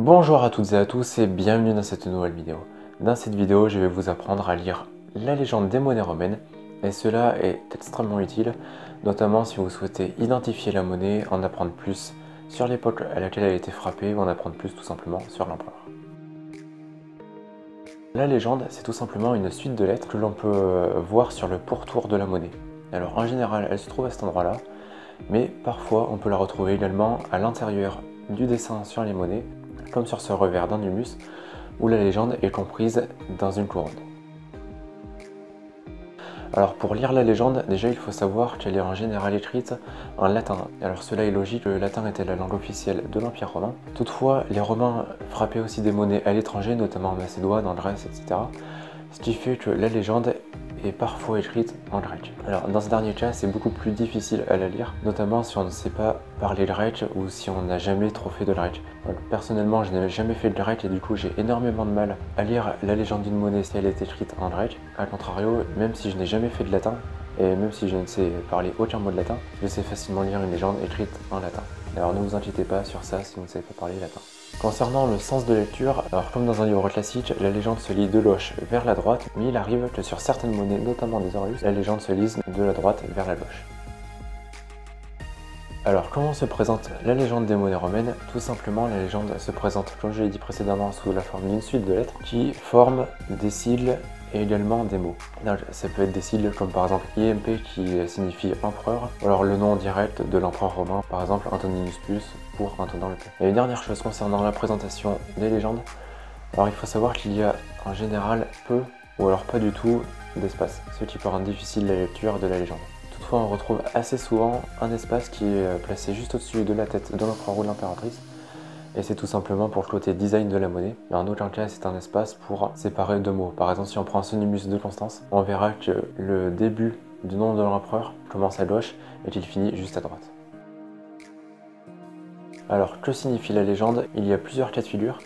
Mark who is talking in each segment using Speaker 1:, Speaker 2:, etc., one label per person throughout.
Speaker 1: Bonjour à toutes et à tous et bienvenue dans cette nouvelle vidéo. Dans cette vidéo, je vais vous apprendre à lire la légende des monnaies romaines et cela est extrêmement utile, notamment si vous souhaitez identifier la monnaie, en apprendre plus sur l'époque à laquelle elle a été frappée ou en apprendre plus tout simplement sur l'empereur. La légende, c'est tout simplement une suite de lettres que l'on peut voir sur le pourtour de la monnaie. Alors en général, elle se trouve à cet endroit-là, mais parfois on peut la retrouver également à l'intérieur du dessin sur les monnaies, comme sur ce revers d'un humus, où la légende est comprise dans une couronne. Alors pour lire la légende, déjà il faut savoir qu'elle est en général écrite en latin. Alors cela est logique, le latin était la langue officielle de l'Empire romain. Toutefois, les Romains frappaient aussi des monnaies à l'étranger, notamment en Macédoine, en Grèce, etc. Ce qui fait que la légende est parfois écrite en grec. Alors dans ce dernier cas, c'est beaucoup plus difficile à la lire, notamment si on ne sait pas parler grec ou si on n'a jamais trop fait de grec. Donc, personnellement, je n'ai jamais fait de grec et du coup j'ai énormément de mal à lire la légende d'une monnaie si elle est écrite en grec. A contrario, même si je n'ai jamais fait de latin, et même si je ne sais parler aucun mot de latin, je sais facilement lire une légende écrite en latin. Alors ne vous inquiétez pas sur ça si vous ne savez pas parler latin. Concernant le sens de lecture, alors comme dans un livre classique, la légende se lit de gauche vers la droite, mais il arrive que sur certaines monnaies, notamment des Horus, la légende se lise de la droite vers la gauche. Alors comment se présente la légende des monnaies romaines? Tout simplement, la légende se présente, comme je l'ai dit précédemment, sous la forme d'une suite de lettres qui forment des sigles et également des mots. Donc, ça peut être des sigles comme par exemple IMP qui signifie empereur, ou alors le nom direct de l'empereur romain, par exemple Antoninus Pius pour Antonin le Pieux. Et une dernière chose concernant la présentation des légendes, alors il faut savoir qu'il y a en général peu ou alors pas du tout d'espace, ce qui peut rendre difficile la lecture de la légende. Toutefois, on retrouve assez souvent un espace qui est placé juste au-dessus de la tête de l'empereur ou de l'impératrice. Et c'est tout simplement pour le côté design de la monnaie. Mais en aucun cas, c'est un espace pour séparer deux mots. Par exemple, si on prend Sonimus de Constance, on verra que le début du nom de l'empereur commence à gauche et qu'il finit juste à droite. Alors, que signifie la légende? Il y a plusieurs cas de figure.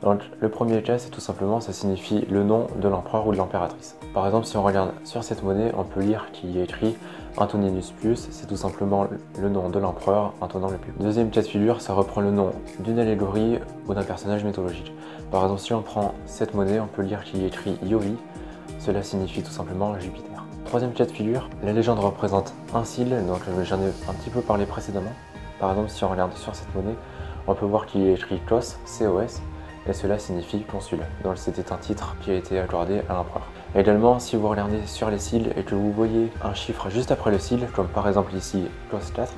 Speaker 1: Donc, le premier cas, c'est tout simplement, ça signifie le nom de l'empereur ou de l'impératrice. Par exemple, si on regarde sur cette monnaie, on peut lire qu'il y a écrit Antoninus Pius, c'est tout simplement le nom de l'empereur Antonin le Pieux. Deuxième cas de figure, ça reprend le nom d'une allégorie ou d'un personnage mythologique. Par exemple, si on prend cette monnaie, on peut lire qu'il y a écrit Iovi, cela signifie tout simplement Jupiter. Troisième cas de figure, la légende représente un sigle, donc j'en ai un petit peu parlé précédemment. Par exemple, si on regarde sur cette monnaie, on peut voir qu'il y a écrit COS, COS, et cela signifie consul. Donc c'était un titre qui a été accordé à l'empereur. Également, si vous regardez sur les sigles et que vous voyez un chiffre juste après le sigle, comme par exemple ici COS 4,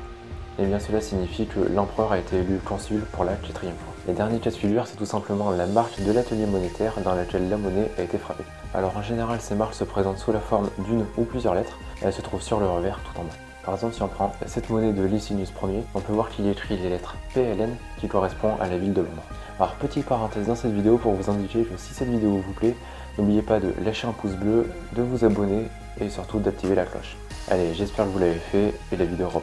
Speaker 1: et bien cela signifie que l'empereur a été élu consul pour la 4e fois. Les derniers cas de figure, c'est tout simplement la marque de l'atelier monétaire dans laquelle la monnaie a été frappée. Alors en général, ces marques se présentent sous la forme d'une ou plusieurs lettres, et elles se trouvent sur le revers tout en bas. Par exemple, si on prend cette monnaie de Licinius Ier, on peut voir qu'il y a écrit les lettres PLN qui correspond à la ville de Londres. Alors petite parenthèse dans cette vidéo pour vous indiquer que si cette vidéo vous plaît, n'oubliez pas de lâcher un pouce bleu, de vous abonner et surtout d'activer la cloche. Allez, j'espère que vous l'avez fait et la vidéo reprend.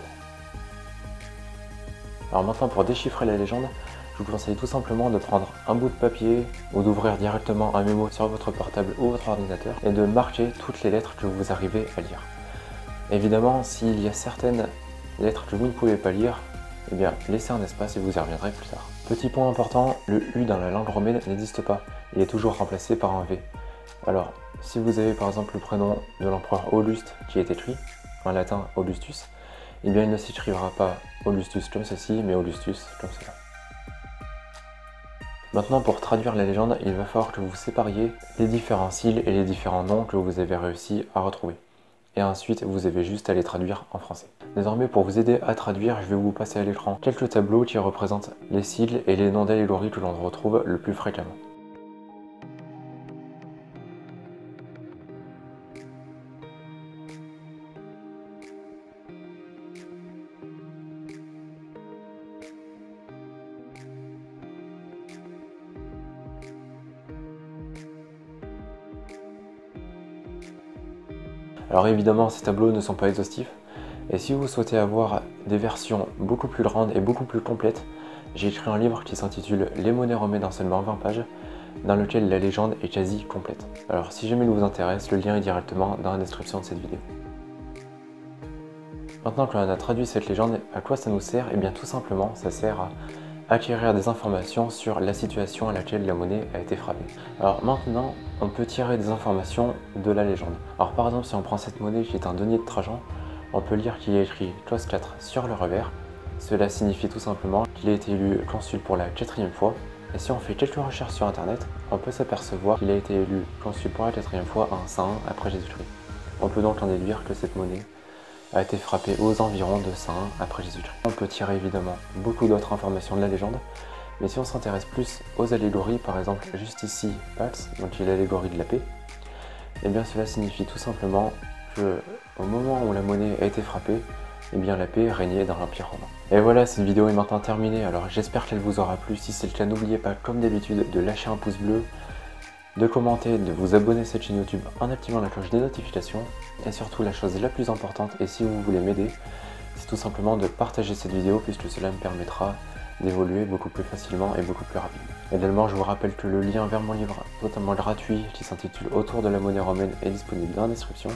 Speaker 1: Alors maintenant, pour déchiffrer la légende, je vous conseille tout simplement de prendre un bout de papier ou d'ouvrir directement un mémo sur votre portable ou votre ordinateur et de marquer toutes les lettres que vous arrivez à lire. Évidemment, s'il y a certaines lettres que vous ne pouvez pas lire, eh bien laissez un espace et vous y reviendrez plus tard. Petit point important, le U dans la langue romaine n'existe pas, il est toujours remplacé par un V. Alors, si vous avez par exemple le prénom de l'empereur Auguste qui est écrit, en latin Augustus, eh bien il ne s'écrivra pas Augustus comme ceci, mais Augustus comme cela. Maintenant, pour traduire la légende, il va falloir que vous sépariez les différents sigles et les différents noms que vous avez réussi à retrouver. Et ensuite, vous avez juste à les traduire en français. Désormais, pour vous aider à traduire, je vais vous passer à l'écran quelques tableaux qui représentent les sigles et les noms d'allégories que l'on retrouve le plus fréquemment. Alors évidemment, ces tableaux ne sont pas exhaustifs, et si vous souhaitez avoir des versions beaucoup plus grandes et beaucoup plus complètes, j'ai écrit un livre qui s'intitule Les monnaies romaines en seulement 20 pages, dans lequel la légende est quasi complète. Alors si jamais il vous intéresse, le lien est directement dans la description de cette vidéo. Maintenant que l'on a traduit cette légende, à quoi ça nous sert? Eh bien tout simplement, ça sert à acquérir des informations sur la situation à laquelle la monnaie a été frappée. Alors maintenant, on peut tirer des informations de la légende. Alors par exemple, si on prend cette monnaie qui est un denier de Trajan, on peut lire qu'il y a écrit Clause 4 sur le revers. Cela signifie tout simplement qu'il a été élu consul pour la 4e fois. Et si on fait quelques recherches sur internet, on peut s'apercevoir qu'il a été élu consul pour la 4e fois en 501 après Jésus-Christ. On peut donc en déduire que cette monnaie a été frappée aux environs de 501 après Jésus-Christ. On peut tirer évidemment beaucoup d'autres informations de la légende, mais si on s'intéresse plus aux allégories, par exemple juste ici Pax, donc qui est l'allégorie de la paix, et bien cela signifie tout simplement que au moment où la monnaie a été frappée, et bien la paix régnait dans l'Empire romain. Et voilà, cette vidéo est maintenant terminée, alors j'espère qu'elle vous aura plu. Si c'est le cas, n'oubliez pas comme d'habitude de lâcher un pouce bleu, de commenter, de vous abonner à cette chaîne YouTube en activant la cloche des notifications. Et surtout la chose la plus importante, et si vous voulez m'aider, c'est tout simplement de partager cette vidéo puisque cela me permettra d'évoluer beaucoup plus facilement et beaucoup plus rapidement. Également, je vous rappelle que le lien vers mon livre totalement gratuit qui s'intitule Autour de la monnaie romaine est disponible dans la description.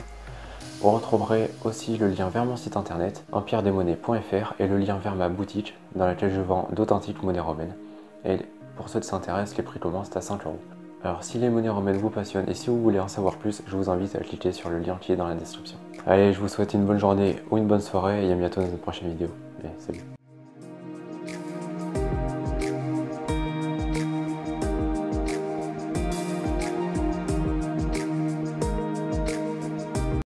Speaker 1: Vous retrouverez aussi le lien vers mon site internet empiredesmonnaies.fr et le lien vers ma boutique dans laquelle je vends d'authentiques monnaies romaines. Et pour ceux qui s'intéressent, les prix commencent à 5 €. Alors si les monnaies romaines vous passionnent et si vous voulez en savoir plus, je vous invite à cliquer sur le lien qui est dans la description. Allez, je vous souhaite une bonne journée ou une bonne soirée et à bientôt dans une prochaine vidéo. Allez, salut.